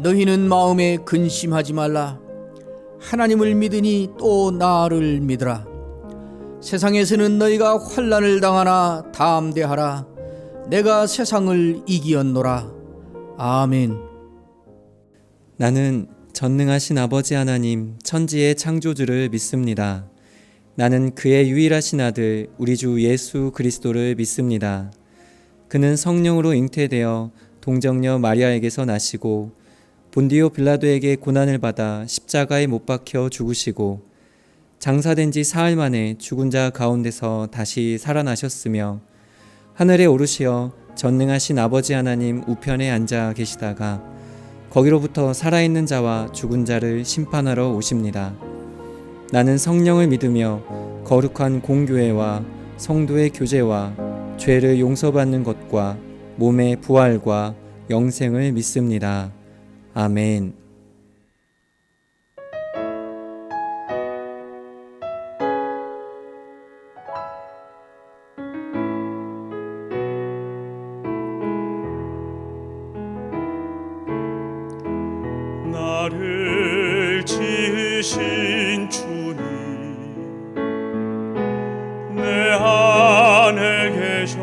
너희는 마음에 근심하지 말라. 하나님을 믿으니 또 나를 믿으라. 세상에서는 너희가 환난을 당하나 담대하라. 내가 세상을 이기었노라. 아멘. 나는 전능하신 아버지 하나님 천지의 창조주를 믿습니다. 나는 그의 유일하신 아들 우리 주 예수 그리스도를 믿습니다. 그는 성령으로 잉태되어 동정녀 마리아에게서 나시고 본디오 빌라도에게 고난을 받아 십자가에 못 박혀 죽으시고 장사된 지 사흘 만에 죽은 자 가운데서 다시 살아나셨으며 하늘에 오르시어 전능하신 아버지 하나님 우편에 앉아 계시다가 거기로부터 살아있는 자와 죽은 자를 심판하러 오십니다. 나는 성령을 믿으며 거룩한 공교회와 성도의 교제와 죄를 용서받는 것과 몸의 부활과 영생을 믿습니다. 아멘. 나를 지으신 주님 내 안에 계셔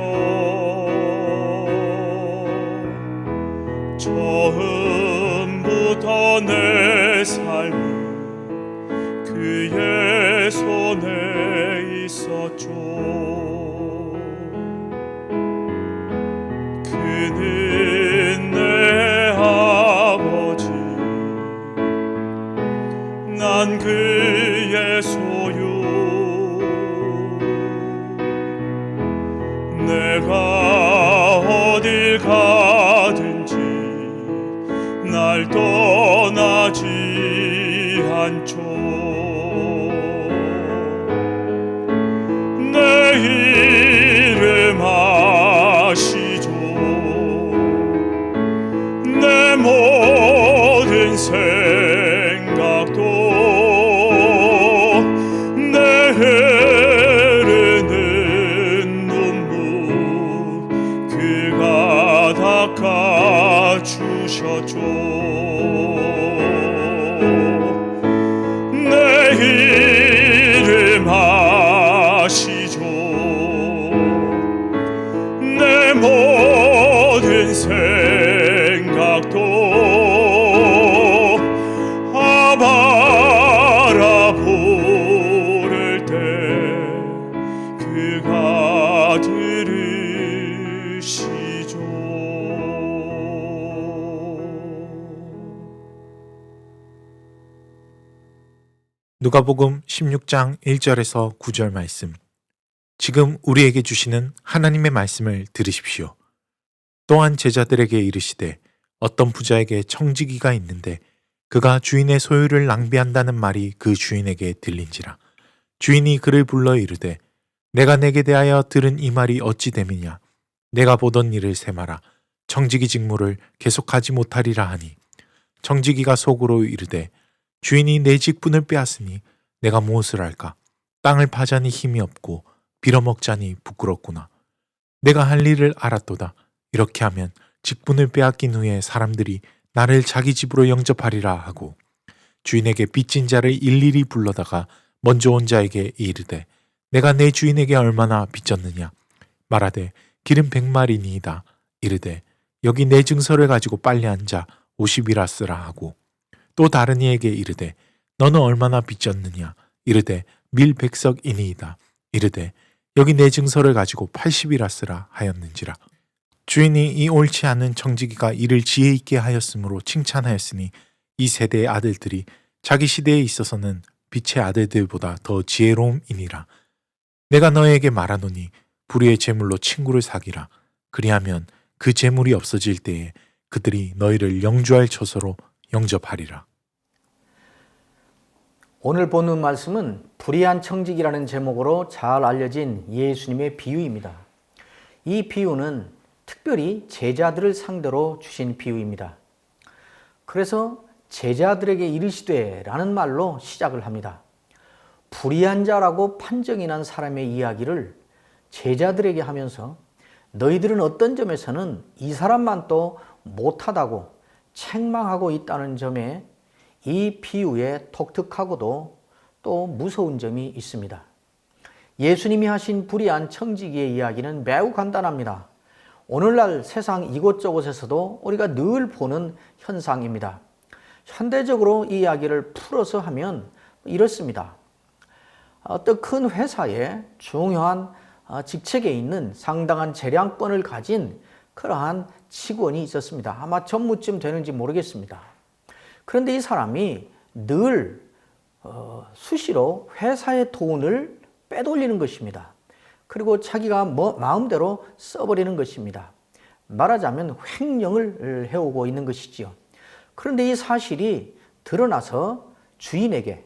처음부터 내 삶은 그의 손에 있었죠. 그는 내 아버지 난 그의 소유 내가 어딜 가든지 날 떠나지 않죠. 내 이름 아시죠. 내 모든 생각도 내 흐르는 눈물 그가 닦아주셨죠. 내 이름 아시죠. 내 모든 생각도 아바라 부를 때 그가 들으시죠. 누가복음 16장 1절에서 9절 말씀. 지금 우리에게 주시는 하나님의 말씀을 들으십시오. 또한 제자들에게 이르시되 어떤 부자에게 청지기가 있는데 그가 주인의 소유를 낭비한다는 말이 그 주인에게 들린지라. 주인이 그를 불러 이르되 내가 내게 대하여 들은 이 말이 어찌 됨이냐. 내가 보던 일을 세마라. 청지기 직무를 계속하지 못하리라 하니 청지기가 속으로 이르되 주인이 내 직분을 빼앗으니 내가 무엇을 할까. 땅을 파자니 힘이 없고 빌어먹자니 부끄럽구나. 내가 할 일을 알았도다. 이렇게 하면 직분을 빼앗긴 후에 사람들이 나를 자기 집으로 영접하리라 하고 주인에게 빚진 자를 일일이 불러다가 먼저 온 자에게 이르되 내가 내 주인에게 얼마나 빚졌느냐. 말하되 기름 100마리니이다. 이르되 여기 내 증서를 가지고 빨리 앉아 50이라 쓰라 하고 또 다른 이에게 이르되 너는 얼마나 빚졌느냐. 이르되 밀 100석이니이다. 이르되 여기 내 증서를 가지고 80이라 쓰라 하였는지라. 주인이 이 옳지 않은 청지기가 이를 지혜 있게 하였으므로 칭찬하였으니 이 세대의 아들들이 자기 시대에 있어서는 빛의 아들들보다 더 지혜로움이니라. 내가 너에게 말하노니 불의의 재물로 친구를 사귀라. 그리하면 그 재물이 없어질 때에 그들이 너희를 영주할 처소로 영접하리라. 오늘 보는 말씀은 불의한 청지기라는 제목으로 잘 알려진 예수님의 비유입니다. 이 비유는 특별히 제자들을 상대로 주신 비유입니다. 그래서 제자들에게 이르시되 라는 말로 시작을 합니다. 불의한 자라고 판정이 난 사람의 이야기를 제자들에게 하면서 너희들은 어떤 점에서는 이 사람만 또 못하다고 책망하고 있다는 점에 이 비유의 독특하고도 또 무서운 점이 있습니다. 예수님이 하신 불의한 청지기의 이야기는 매우 간단합니다. 오늘날 세상 이곳저곳에서도 우리가 늘 보는 현상입니다. 현대적으로 이 이야기를 풀어서 하면 이렇습니다. 어떤 큰 회사에 중요한 직책에 있는 상당한 재량권을 가진 그러한 직원이 있었습니다. 아마 전무쯤 되는지 모르겠습니다. 그런데 이 사람이 늘 수시로 회사의 돈을 빼돌리는 것입니다. 그리고 자기가 마음대로 써버리는 것입니다. 말하자면 횡령을 해오고 있는 것이지요. 그런데 이 사실이 드러나서 주인에게,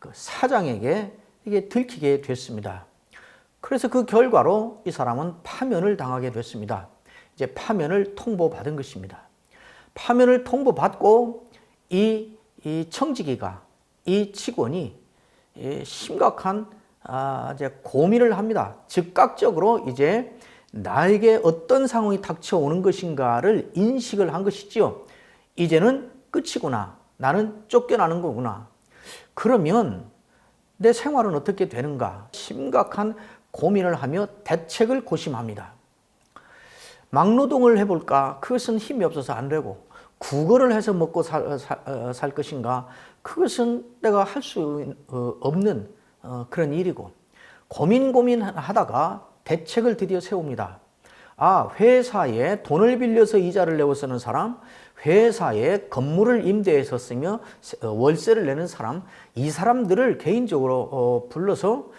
그 사장에게 이게 들키게 됐습니다. 그래서 그 결과로 이 사람은 파면을 당하게 됐습니다. 이제 파면을 통보받은 것입니다. 파면을 통보받고 이 청지기가, 이 직원이 심각한 이제 고민을 합니다. 즉각적으로 이제 나에게 어떤 상황이 닥쳐오는 것인가를 인식을 한 것이지요. 이제는 끝이구나. 나는 쫓겨나는 거구나. 그러면 내 생활은 어떻게 되는가? 심각한 고민을 하며 대책을 고심합니다. 막노동을 해볼까? 그것은 힘이 없어서 안 되고, 구걸을 해서 먹고 살 것인가? 그것은 내가 할 수 없는 그런 일이고, 고민하다가 대책을 드디어 세웁니다. 회사에 돈을 빌려서 이자를 내고 쓰는 사람, 회사에 건물을 임대해서 쓰며 월세를 내는 사람, 이 사람들을 개인적으로 불러서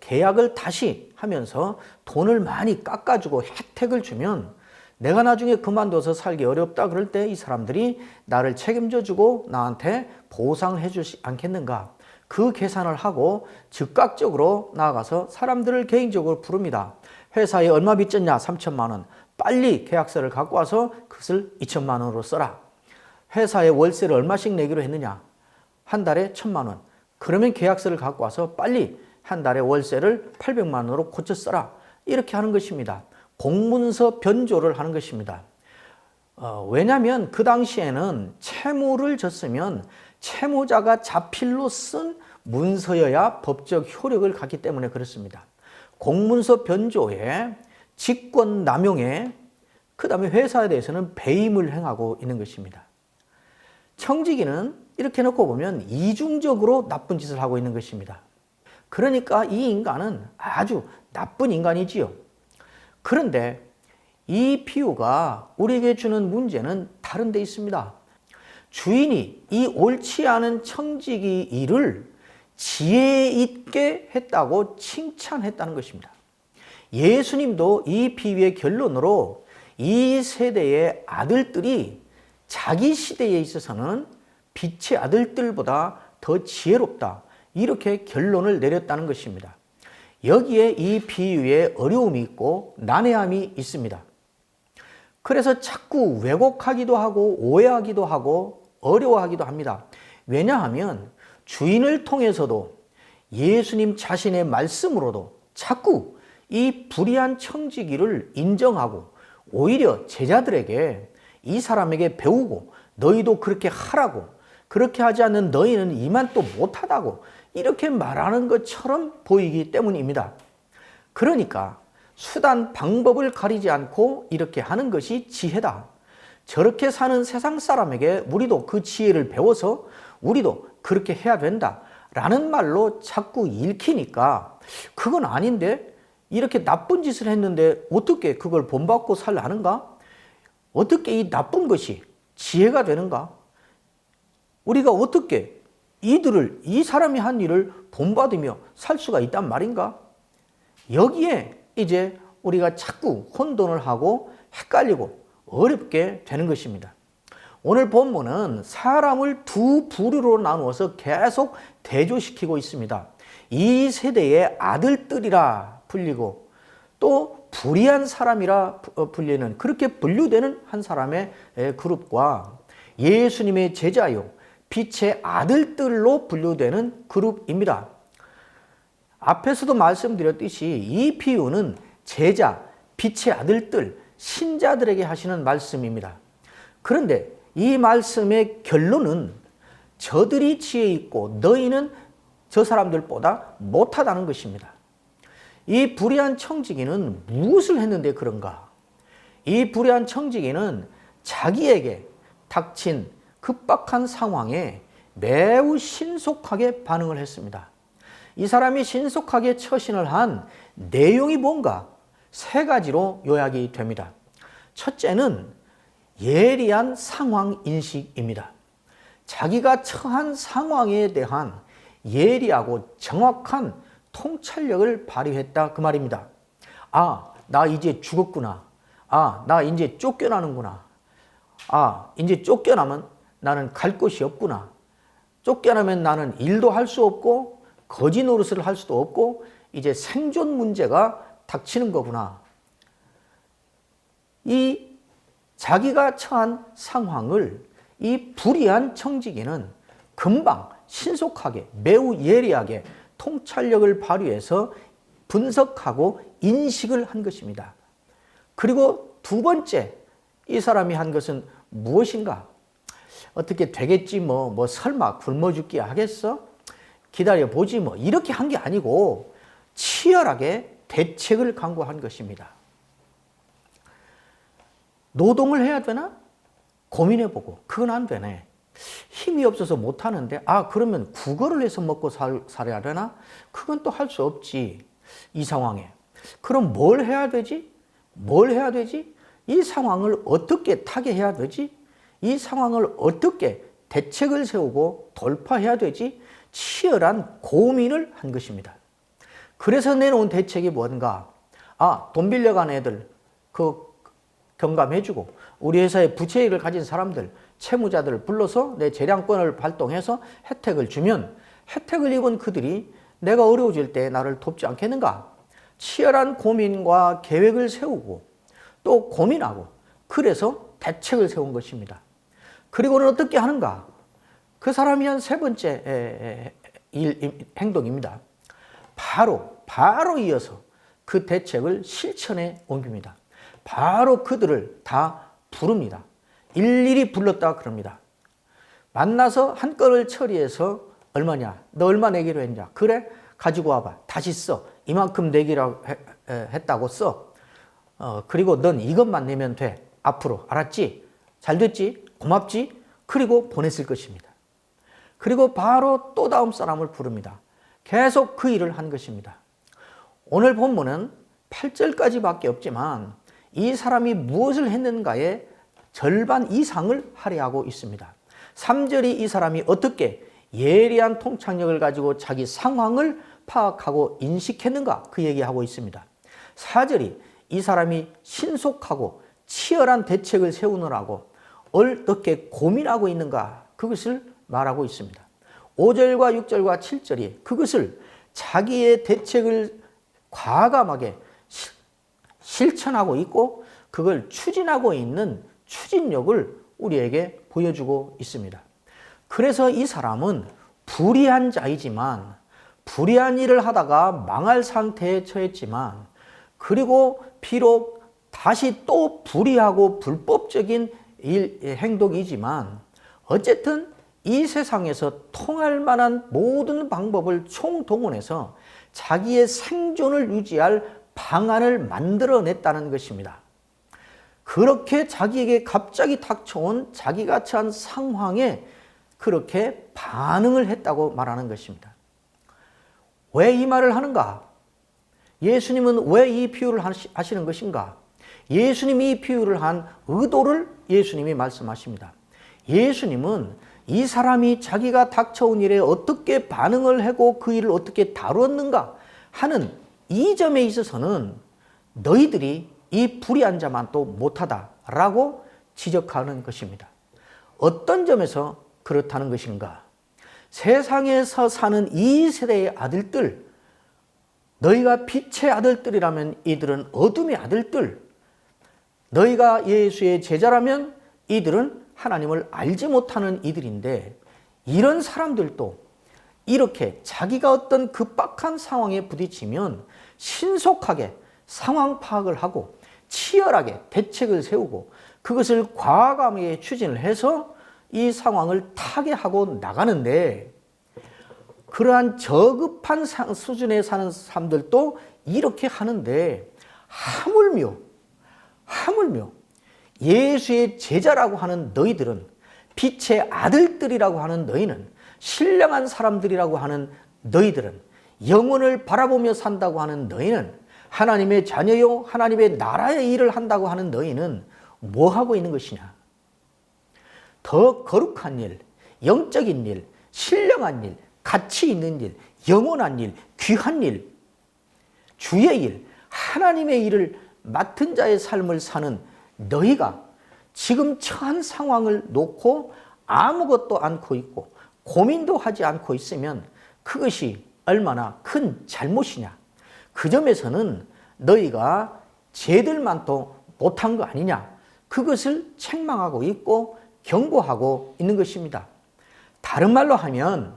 계약을 다시 하면서 돈을 많이 깎아주고 혜택을 주면 내가 나중에 그만둬서 살기 어렵다 그럴 때 이 사람들이 나를 책임져주고 나한테 보상을 해주지 않겠는가. 그 계산을 하고 즉각적으로 나아가서 사람들을 개인적으로 부릅니다. 회사에 얼마 빚졌냐? 3천만 원. 빨리 계약서를 갖고 와서 그것을 2천만 원으로 써라. 회사에 월세를 얼마씩 내기로 했느냐? 한 달에 1,000만 원. 그러면 계약서를 갖고 와서 빨리 한 달에 월세를 800만 원으로 고쳐 써라. 이렇게 하는 것입니다. 공문서 변조를 하는 것입니다. 왜냐하면 그 당시에는 채무를 졌으면 채무자가 자필로 쓴 문서여야 법적 효력을 갖기 때문에 그렇습니다. 공문서 변조에 직권 남용에 그 다음에 회사에 대해서는 배임을 행하고 있는 것입니다. 청지기는 이렇게 놓고 보면 이중적으로 나쁜 짓을 하고 있는 것입니다. 그러니까 이 인간은 아주 나쁜 인간이지요. 그런데 이 비유가 우리에게 주는 문제는 다른 데 있습니다. 주인이 이 옳지 않은 청지기 일을 지혜 있게 했다고 칭찬했다는 것입니다. 예수님도 이 비유의 결론으로 이 세대의 아들들이 자기 시대에 있어서는 빛의 아들들보다 더 지혜롭다. 이렇게 결론을 내렸다는 것입니다. 여기에 이 비유에 어려움이 있고 난해함이 있습니다. 그래서 자꾸 왜곡하기도 하고 오해하기도 하고 어려워하기도 합니다. 왜냐하면 주인을 통해서도 예수님 자신의 말씀으로도 자꾸 이 불의한 청지기를 인정하고 오히려 제자들에게 이 사람에게 배우고 너희도 그렇게 하라고, 그렇게 하지 않는 너희는 이만 또 못하다고 이렇게 말하는 것처럼 보이기 때문입니다. 그러니까 수단 방법을 가리지 않고 이렇게 하는 것이 지혜다. 저렇게 사는 세상 사람에게 우리도 그 지혜를 배워서 우리도 그렇게 해야 된다 라는 말로 자꾸 읽히니까 그건 아닌데, 이렇게 나쁜 짓을 했는데 어떻게 그걸 본받고 살라는가? 어떻게 이 나쁜 것이 지혜가 되는가? 우리가 어떻게 이 사람이 한 일을 본받으며 살 수가 있단 말인가? 여기에 이제 우리가 자꾸 혼돈을 하고 헷갈리고 어렵게 되는 것입니다. 오늘 본문은 사람을 두 부류로 나누어서 계속 대조시키고 있습니다. 이 세대의 아들들이라 불리고 또 불의한 사람이라 불리는, 그렇게 분류되는 한 사람의 그룹과 예수님의 제자요 빛의 아들들로 분류되는 그룹입니다. 앞에서도 말씀드렸듯이 이 비유는 제자, 빛의 아들들, 신자들에게 하시는 말씀입니다. 그런데 이 말씀의 결론은 저들이 지혜 있고 너희는 저 사람들보다 못하다는 것입니다. 이 불의한 청지기는 무엇을 했는데 그런가? 이 불의한 청지기는 자기에게 닥친 급박한 상황에 매우 신속하게 반응을 했습니다. 이 사람이 신속하게 처신을 한 내용이 뭔가? 세 가지로 요약이 됩니다. 첫째는 예리한 상황 인식입니다. 자기가 처한 상황에 대한 예리하고 정확한 통찰력을 발휘했다 그 말입니다. 아, 나 이제 죽었구나. 아, 나 이제 쫓겨나는구나. 아, 이제 쫓겨나면 나는 갈 곳이 없구나. 쫓겨나면 나는 일도 할 수 없고 거지 노릇을 할 수도 없고 이제 생존 문제가 닥치는 거구나. 이 자기가 처한 상황을 이 불의한 청지기는 금방 신속하게 매우 예리하게 통찰력을 발휘해서 분석하고 인식을 한 것입니다. 그리고 두 번째 이 사람이 한 것은 무엇인가? 어떻게 되겠지 뭐 설마 굶어 죽기 하겠어? 기다려 보지 뭐 이렇게 한 게 아니고 치열하게 대책을 강구한 것입니다. 노동을 해야 되나? 고민해보고 그건 안 되네. 힘이 없어서 못하는데 그러면 국어를 해서 먹고 살아야 되나? 그건 또 할 수 없지 이 상황에. 그럼 뭘 해야 되지? 뭘 해야 되지? 이 상황을 어떻게 타개해야 되지? 이 상황을 어떻게 대책을 세우고 돌파해야 되지? 치열한 고민을 한 것입니다. 그래서 내놓은 대책이 뭔가? 돈 빌려간 애들 경감해주고 우리 회사에 부채액을 가진 사람들, 채무자들을 불러서 내 재량권을 발동해서 혜택을 주면 혜택을 입은 그들이 내가 어려워질 때 나를 돕지 않겠는가? 치열한 고민과 계획을 세우고 또 고민하고 그래서 대책을 세운 것입니다. 그리고는 어떻게 하는가? 그 사람이 한 세 번째 행동입니다. 바로 이어서 그 대책을 실천에 옮깁니다. 바로 그들을 다 부릅니다. 일일이 불렀다 그럽니다. 만나서 한 건을 처리해서 얼마냐? 너 얼마 내기로 했냐? 그래? 가지고 와봐. 다시 써. 이만큼 내기로 했다고 써. 그리고 넌 이것만 내면 돼. 앞으로. 알았지? 잘 됐지? 고맙지? 그리고 보냈을 것입니다. 그리고 바로 또 다음 사람을 부릅니다. 계속 그 일을 한 것입니다. 오늘 본문은 8절까지밖에 없지만 이 사람이 무엇을 했는가의 절반 이상을 할애하고 있습니다. 3절이 이 사람이 어떻게 예리한 통찰력을 가지고 자기 상황을 파악하고 인식했는가 그 얘기하고 있습니다. 4절이 이 사람이 신속하고 치열한 대책을 세우느라고 어떻게 고민하고 있는가 그것을 말하고 있습니다. 5절과 6절과 7절이 그것을 자기의 대책을 과감하게 실천하고 있고 그걸 추진하고 있는 추진력을 우리에게 보여주고 있습니다. 그래서 이 사람은 불의한 자이지만 불의한 일을 하다가 망할 상태에 처했지만 그리고 비록 다시 또 불의하고 불법적인 행동이지만 어쨌든 이 세상에서 통할 만한 모든 방법을 총동원해서 자기의 생존을 유지할 방안을 만들어냈다는 것입니다. 그렇게 자기에게 갑자기 닥쳐온 자기가 처한 상황에 그렇게 반응을 했다고 말하는 것입니다. 왜 이 말을 하는가? 예수님은 왜 이 비유를 하시는 것인가? 예수님이 이 비유를 한 의도를 예수님이 말씀하십니다. 예수님은 이 사람이 자기가 닥쳐온 일에 어떻게 반응을 하고 그 일을 어떻게 다루었는가 하는 이 점에 있어서는 너희들이 이 불의한 자만 또 못하다라고 지적하는 것입니다. 어떤 점에서 그렇다는 것인가? 세상에서 사는 이 세대의 아들들, 너희가 빛의 아들들이라면 이들은 어둠의 아들들, 너희가 예수의 제자라면 이들은 하나님을 알지 못하는 이들인데 이런 사람들도 이렇게 자기가 어떤 급박한 상황에 부딪히면 신속하게 상황 파악을 하고 치열하게 대책을 세우고 그것을 과감하게 추진을 해서 이 상황을 타개하고 나가는데, 그러한 저급한 수준에 사는 사람들도 이렇게 하는데, 하물며 예수의 제자라고 하는 너희들은, 빛의 아들들이라고 하는 너희는, 신령한 사람들이라고 하는 너희들은, 영혼을 바라보며 산다고 하는 너희는, 하나님의 자녀요 하나님의 나라의 일을 한다고 하는 너희는 뭐 하고 있는 것이냐? 더 거룩한 일, 영적인 일, 신령한 일, 가치 있는 일, 영원한 일, 귀한 일, 주의 일, 하나님의 일을 맡은 자의 삶을 사는 너희가 지금 처한 상황을 놓고 아무것도 않고 있고 고민도 하지 않고 있으면 그것이 얼마나 큰 잘못이냐. 그 점에서는 너희가 쟤들만도 못한 거 아니냐. 그것을 책망하고 있고 경고하고 있는 것입니다. 다른 말로 하면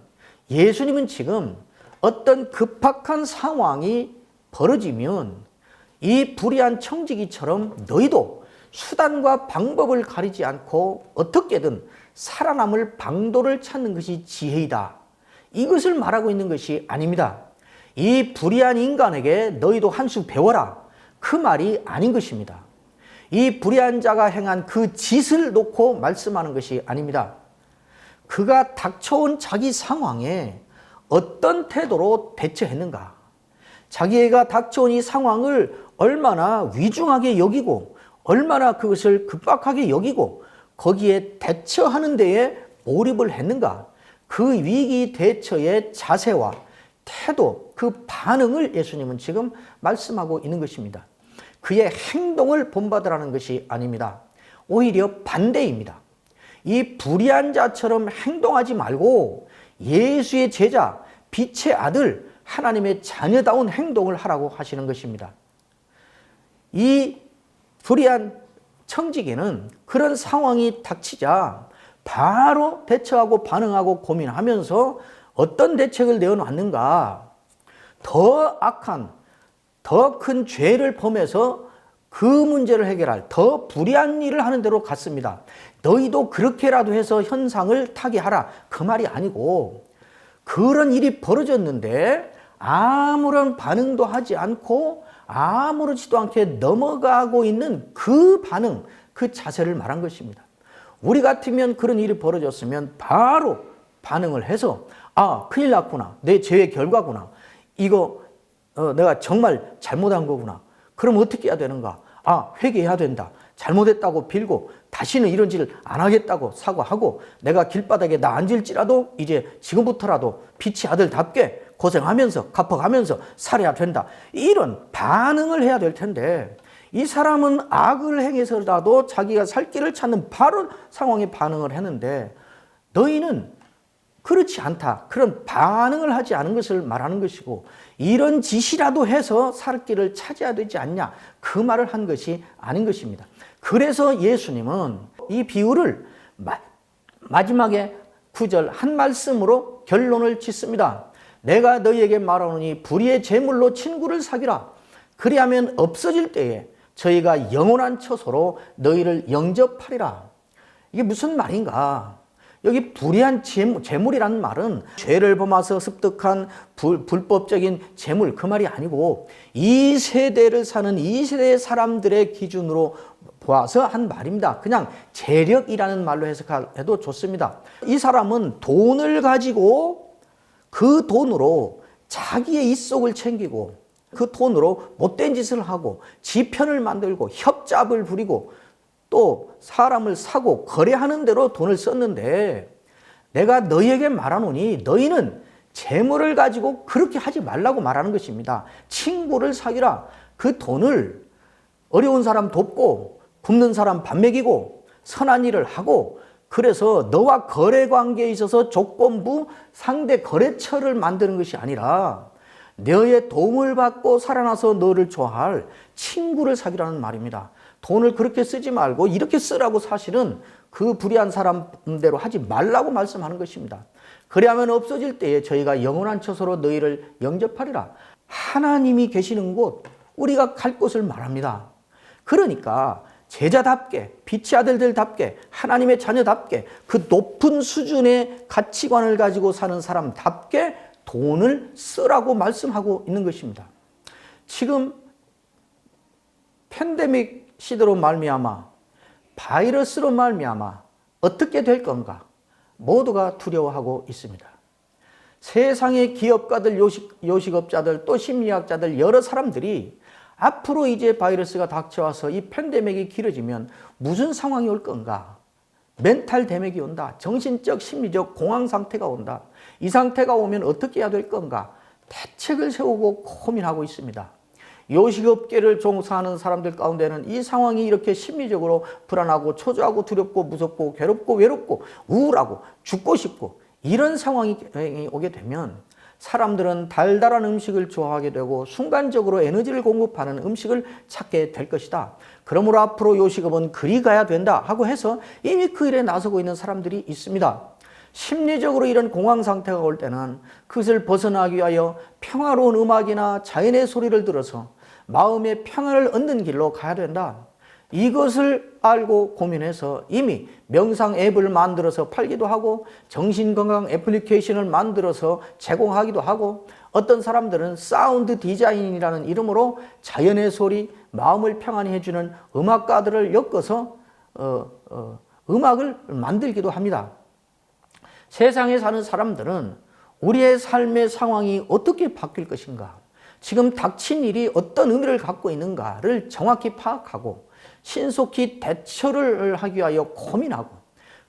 예수님은 지금 어떤 급박한 상황이 벌어지면 이 불의한 청지기처럼 너희도 수단과 방법을 가리지 않고 어떻게든 살아남을 방도를 찾는 것이 지혜이다. 이것을 말하고 있는 것이 아닙니다. 이 불의한 인간에게 너희도 한 수 배워라. 그 말이 아닌 것입니다. 이 불의한 자가 행한 그 짓을 놓고 말씀하는 것이 아닙니다. 그가 닥쳐온 자기 상황에 어떤 태도로 대처했는가? 자기가 닥쳐온 이 상황을 얼마나 위중하게 여기고 얼마나 그것을 급박하게 여기고 거기에 대처하는 데에 몰입을 했는가? 그 위기 대처의 자세와 태도, 그 반응을 예수님은 지금 말씀하고 있는 것입니다. 그의 행동을 본받으라는 것이 아닙니다. 오히려 반대입니다. 이 불의한 자처럼 행동하지 말고 예수의 제자, 빛의 아들, 하나님의 자녀다운 행동을 하라고 하시는 것입니다. 이 불의한 청지기는 그런 상황이 닥치자 바로 대처하고 반응하고 고민하면서 어떤 대책을 내어놨는가? 더 악한, 더 큰 죄를 범해서 그 문제를 해결할 더 불의한 일을 하는 대로 갔습니다. 너희도 그렇게라도 해서 현상을 타개하라. 그 말이 아니고 그런 일이 벌어졌는데 아무런 반응도 하지 않고 아무렇지도 않게 넘어가고 있는 그 반응, 그 자세를 말한 것입니다. 우리 같으면 그런 일이 벌어졌으면 바로 반응을 해서 아, 큰일 났구나. 내 죄의 결과구나. 이거 내가 정말 잘못한 거구나. 그럼 어떻게 해야 되는가? 아, 회개해야 된다. 잘못했다고 빌고 다시는 이런 짓을 안 하겠다고 사과하고 내가 길바닥에 나 앉을지라도 이제 지금부터라도 빛의 아들답게 고생하면서 갚아가면서 살아야 된다. 이런 반응을 해야 될 텐데 이 사람은 악을 행해서라도 자기가 살 길을 찾는 바로 상황에 반응을 했는데 너희는 그렇지 않다. 그런 반응을 하지 않은 것을 말하는 것이고 이런 짓이라도 해서 살 길을 찾아야 되지 않냐. 그 말을 한 것이 아닌 것입니다. 그래서 예수님은 이 비유를 마지막에 9절 한 말씀으로 결론을 짓습니다. 내가 너희에게 말하노니 불의의 제물로 친구를 사귀라. 그리하면 없어질 때에 저희가 영원한 처소로 너희를 영접하리라. 이게 무슨 말인가? 여기 불의한 재물이라는 말은 죄를 범해서 습득한 불법적인 재물 그 말이 아니고 이 세대를 사는 이 세대의 사람들의 기준으로 보아서 한 말입니다. 그냥 재력이라는 말로 해석해도 좋습니다. 이 사람은 돈을 가지고 그 돈으로 자기의 입속을 챙기고 그 돈으로 못된 짓을 하고 지편을 만들고 협잡을 부리고 또 사람을 사고 거래하는 대로 돈을 썼는데 내가 너희에게 말하노니 너희는 재물을 가지고 그렇게 하지 말라고 말하는 것입니다. 친구를 사귀라. 그 돈을 어려운 사람 돕고 굶는 사람 밥 먹이고 선한 일을 하고 그래서 너와 거래 관계에 있어서 조건부 상대 거래처를 만드는 것이 아니라 너의 도움을 받고 살아나서 너를 좋아할 친구를 사귀라는 말입니다. 돈을 그렇게 쓰지 말고 이렇게 쓰라고 사실은 그 불의한 사람대로 하지 말라고 말씀하는 것입니다. 그리하면 없어질 때에 저희가 영원한 처소로 너희를 영접하리라. 하나님이 계시는 곳, 우리가 갈 곳을 말합니다. 그러니까 제자답게, 빛의 아들들답게, 하나님의 자녀답게, 그 높은 수준의 가치관을 가지고 사는 사람답게 돈을 쓰라고 말씀하고 있는 것입니다. 지금 팬데믹 시대로 말미암아, 바이러스로 말미암아 어떻게 될 건가 모두가 두려워하고 있습니다. 세상의 기업가들, 요식업자들, 또 심리학자들, 여러 사람들이 앞으로 이제 바이러스가 닥쳐와서 이 팬데믹이 길어지면 무슨 상황이 올 건가? 멘탈 데믹이 온다. 정신적, 심리적 공황 상태가 온다. 이 상태가 오면 어떻게 해야 될 건가? 대책을 세우고 고민하고 있습니다. 요식업계를 종사하는 사람들 가운데는 이 상황이 이렇게 심리적으로 불안하고 초조하고 두렵고 무섭고 괴롭고 외롭고 우울하고 죽고 싶고 이런 상황이 오게 되면 사람들은 달달한 음식을 좋아하게 되고 순간적으로 에너지를 공급하는 음식을 찾게 될 것이다. 그러므로 앞으로 요식업은 그리 가야 된다 하고 해서 이미 그 일에 나서고 있는 사람들이 있습니다. 심리적으로 이런 공황 상태가 올 때는 그것을 벗어나기 위하여 평화로운 음악이나 자연의 소리를 들어서 마음의 평안을 얻는 길로 가야 된다. 이것을 알고 고민해서 이미 명상 앱을 만들어서 팔기도 하고 정신건강 애플리케이션을 만들어서 제공하기도 하고 어떤 사람들은 사운드 디자인이라는 이름으로 자연의 소리, 마음을 평안히 해주는 음악가들을 엮어서 음악을 만들기도 합니다. 세상에 사는 사람들은 우리의 삶의 상황이 어떻게 바뀔 것인가, 지금 닥친 일이 어떤 의미를 갖고 있는가를 정확히 파악하고 신속히 대처를 하기 위하여 고민하고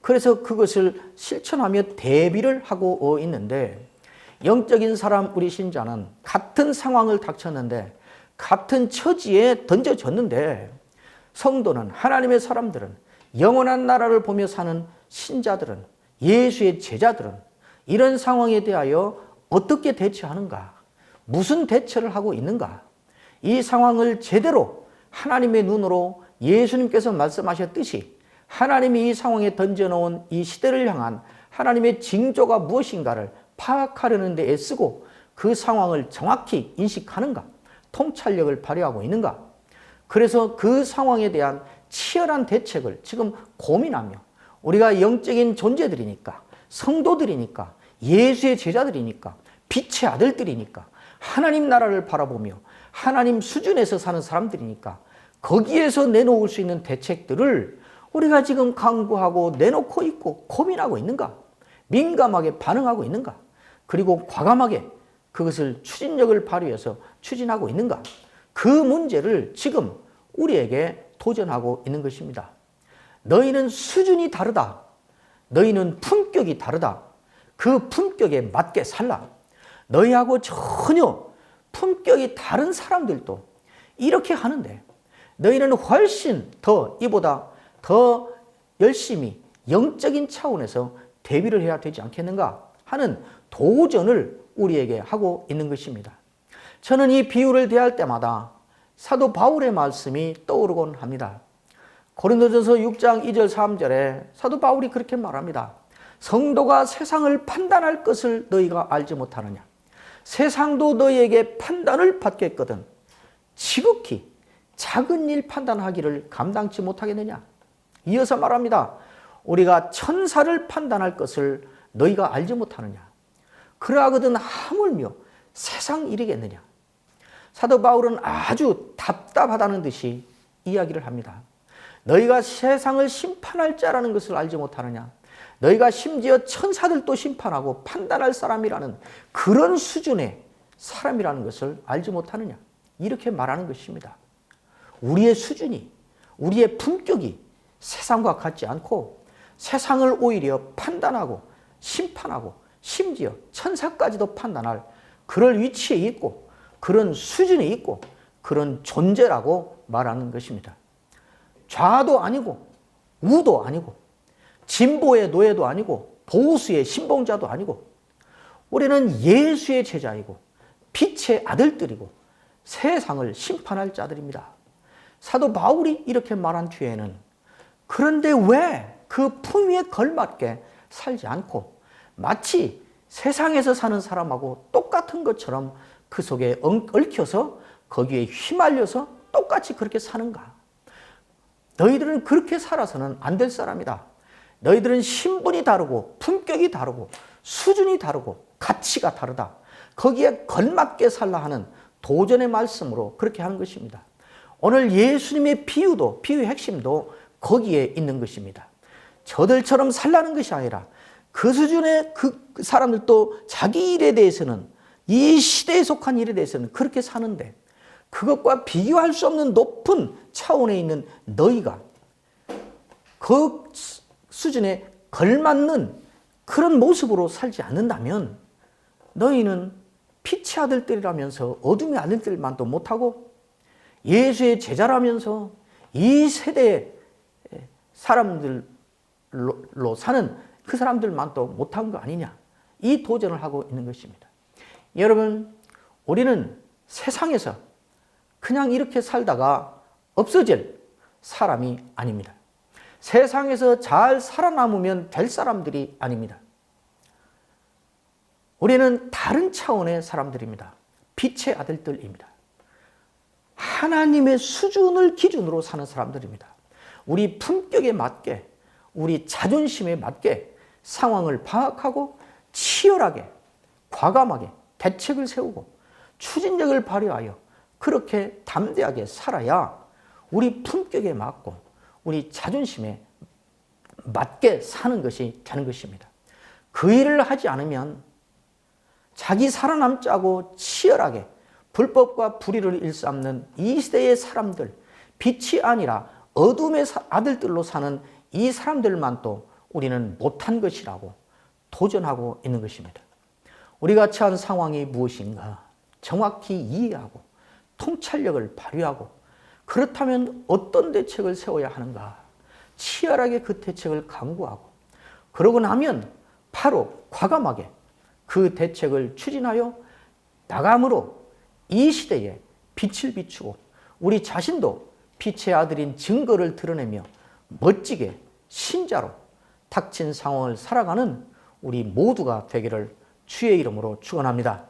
그래서 그것을 실천하며 대비를 하고 있는데 영적인 사람 우리 신자는 같은 상황을 닥쳤는데 같은 처지에 던져졌는데 성도는 하나님의 사람들은 영원한 나라를 보며 사는 신자들은 예수의 제자들은 이런 상황에 대하여 어떻게 대처하는가? 무슨 대처를 하고 있는가? 이 상황을 제대로 하나님의 눈으로 예수님께서 말씀하셨듯이 하나님이 이 상황에 던져놓은 이 시대를 향한 하나님의 징조가 무엇인가를 파악하려는 데 애쓰고 그 상황을 정확히 인식하는가? 통찰력을 발휘하고 있는가? 그래서 그 상황에 대한 치열한 대책을 지금 고민하며 우리가 영적인 존재들이니까 성도들이니까 예수의 제자들이니까 빛의 아들들이니까 하나님 나라를 바라보며 하나님 수준에서 사는 사람들이니까 거기에서 내놓을 수 있는 대책들을 우리가 지금 강구하고 내놓고 있고 고민하고 있는가? 민감하게 반응하고 있는가? 그리고 과감하게 그것을 추진력을 발휘해서 추진하고 있는가? 그 문제를 지금 우리에게 도전하고 있는 것입니다. 너희는 수준이 다르다. 너희는 품격이 다르다. 그 품격에 맞게 살라. 너희하고 전혀 품격이 다른 사람들도 이렇게 하는데 너희는 훨씬 더 이보다 더 열심히 영적인 차원에서 대비를 해야 되지 않겠는가 하는 도전을 우리에게 하고 있는 것입니다. 저는 이 비유를 대할 때마다 사도 바울의 말씀이 떠오르곤 합니다. 고린도전서 6장 2절 3절에 사도 바울이 그렇게 말합니다. 성도가 세상을 판단할 것을 너희가 알지 못하느냐. 세상도 너희에게 판단을 받겠거든 지극히 작은 일 판단하기를 감당치 못하겠느냐. 이어서 말합니다. 우리가 천사를 판단할 것을 너희가 알지 못하느냐. 그러하거든 하물며 세상 일이겠느냐. 사도 바울은 아주 답답하다는 듯이 이야기를 합니다. 너희가 세상을 심판할 자라는 것을 알지 못하느냐. 너희가 심지어 천사들도 심판하고 판단할 사람이라는 그런 수준의 사람이라는 것을 알지 못하느냐. 이렇게 말하는 것입니다. 우리의 수준이, 우리의 품격이 세상과 같지 않고 세상을 오히려 판단하고 심판하고 심지어 천사까지도 판단할 그럴 위치에 있고 그런 수준에 있고 그런 존재라고 말하는 것입니다. 좌도 아니고 우도 아니고 진보의 노예도 아니고 보수의 신봉자도 아니고 우리는 예수의 제자이고 빛의 아들들이고 세상을 심판할 자들입니다. 사도 바울이 이렇게 말한 뒤에는 그런데 왜 그 품위에 걸맞게 살지 않고 마치 세상에서 사는 사람하고 똑같은 것처럼 그 속에 얽혀서 거기에 휘말려서 똑같이 그렇게 사는가? 너희들은 그렇게 살아서는 안 될 사람이다. 너희들은 신분이 다르고 품격이 다르고 수준이 다르고 가치가 다르다. 거기에 걸맞게 살라 하는 도전의 말씀으로 그렇게 하는 것입니다. 오늘 예수님의 비유의 핵심도 거기에 있는 것입니다. 저들처럼 살라는 것이 아니라 그 수준의 그 사람들도 자기 일에 대해서는, 이 시대에 속한 일에 대해서는 그렇게 사는데, 그것과 비교할 수 없는 높은 차원에 있는 너희가 그 수준에 걸맞는 그런 모습으로 살지 않는다면 너희는 빛의 아들들이라면서 어둠의 아들들만도 못하고 예수의 제자라면서 이 세대의 사람들로 사는 그 사람들만도 못한 거 아니냐, 이 도전을 하고 있는 것입니다. 여러분, 우리는 세상에서 그냥 이렇게 살다가 없어질 사람이 아닙니다. 세상에서 잘 살아남으면 될 사람들이 아닙니다. 우리는 다른 차원의 사람들입니다. 빛의 아들들입니다. 하나님의 수준을 기준으로 사는 사람들입니다. 우리 품격에 맞게, 우리 자존심에 맞게 상황을 파악하고 치열하게, 과감하게 대책을 세우고 추진력을 발휘하여 그렇게 담대하게 살아야 우리 품격에 맞고 우리 자존심에 맞게 사는 것이 되는 것입니다. 그 일을 하지 않으면 자기 살아남자고 치열하게 불법과 불의를 일삼는 이 시대의 사람들, 빛이 아니라 어둠의 아들들로 사는 이 사람들만 또 우리는 못한 것이라고 도전하고 있는 것입니다. 우리가 처한 상황이 무엇인가 정확히 이해하고 통찰력을 발휘하고, 그렇다면 어떤 대책을 세워야 하는가 치열하게 그 대책을 강구하고, 그러고 나면 바로 과감하게 그 대책을 추진하여 나감으로 이 시대에 빛을 비추고 우리 자신도 빛의 아들인 증거를 드러내며 멋지게 신자로 닥친 상황을 살아가는 우리 모두가 되기를 주의 이름으로 축원합니다.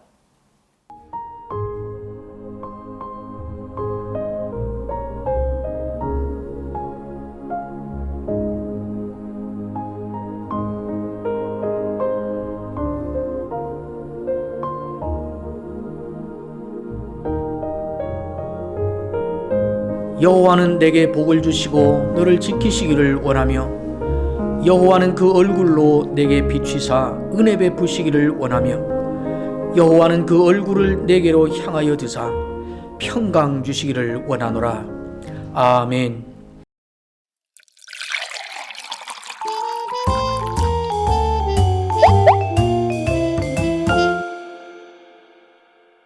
여호와는 내게 복을 주시고 너를 지키시기를 원하며, 여호와는 그 얼굴로 내게 비추사 은혜 베푸시기를 원하며, 여호와는 그 얼굴을 내게로 향하여 드사 평강 주시기를 원하노라. 아멘.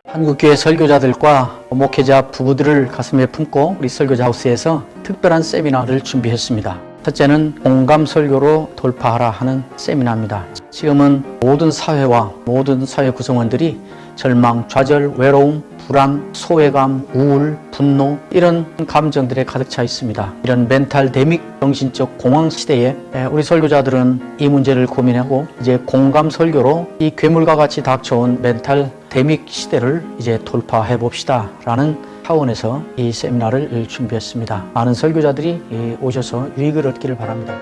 한국교회 설교자들과 목회자 부부들을 가슴에 품고 우리 설교자 하우스에서 특별한 세미나를 준비했습니다. 첫째는 공감 설교로 돌파하라 하는 세미나입니다. 지금은 모든 사회와 모든 사회 구성원들이 절망, 좌절, 외로움, 불안, 소외감, 우울, 분노, 이런 감정들에 가득 차 있습니다. 이런 멘탈 데믹, 정신적 공황 시대에 우리 설교자들은 이 문제를 고민하고 이제 공감 설교로 이 괴물과 같이 닥쳐온 멘탈 데믹 시대를 이제 돌파해 봅시다 라는 차원에서 이 세미나를 준비했습니다. 많은 설교자들이 오셔서 유익을 얻기를 바랍니다.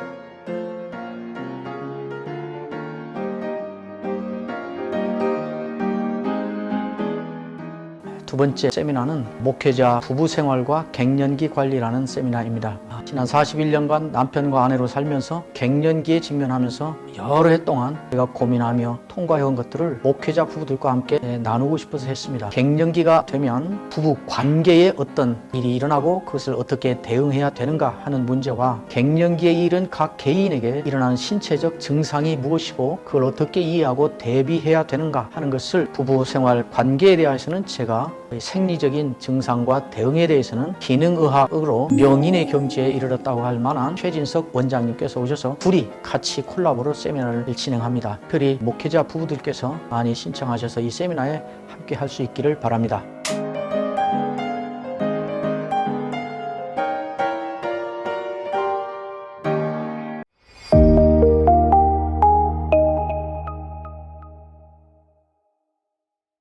두 번째 세미나는 목회자 부부 생활과 갱년기 관리라는 세미나입니다. 지난 41년간 남편과 아내로 살면서 갱년기에 직면하면서 여러 해 동안 제가 고민하며 통과해온 것들을 목회자 부부들과 함께 나누고 싶어서 했습니다. 갱년기가 되면 부부 관계에 어떤 일이 일어나고 그것을 어떻게 대응해야 되는가 하는 문제와, 갱년기에 이른 각 개인에게 일어나는 신체적 증상이 무엇이고 그걸 어떻게 이해하고 대비해야 되는가 하는 것을, 부부 생활 관계에 대해서는 제가 생리적인 증상과 대응에 대해서는 기능의학으로 명인의 경지에 이르렀다고 할 만한 최진석 원장님께서 오셔서 둘이 같이 콜라보로 세미나를 진행합니다. 특별히 목회자 부부들께서 많이 신청하셔서 이 세미나에 함께 할 수 있기를 바랍니다.